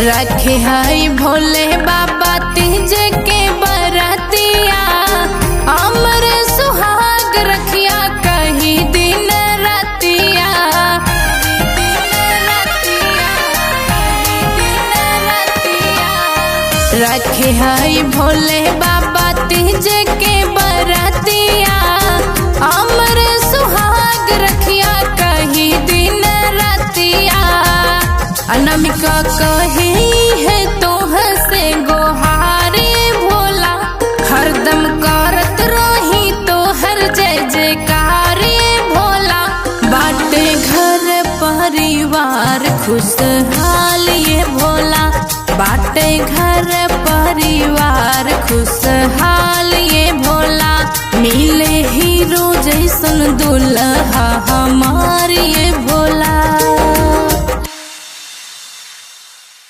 रखे हाई भोले बाबा तीज के बरतिया, अमर सुहाग रखिया कहीं दिन रतिया। रखे हाई भोले बाबा तीज के बरतिया, अमर सुहाग रखिया कहीं दिन रतिया। अनामिका कही है तोह से गोहारे भोला, हरदम करत रही तो हर जय जयकारे भोला। बाटे घर परिवार खुशहाल ये भोला, बाटे घर परिवार खुशहाल ये भोला। मिले हीरो जैसन दुल्हा हमारी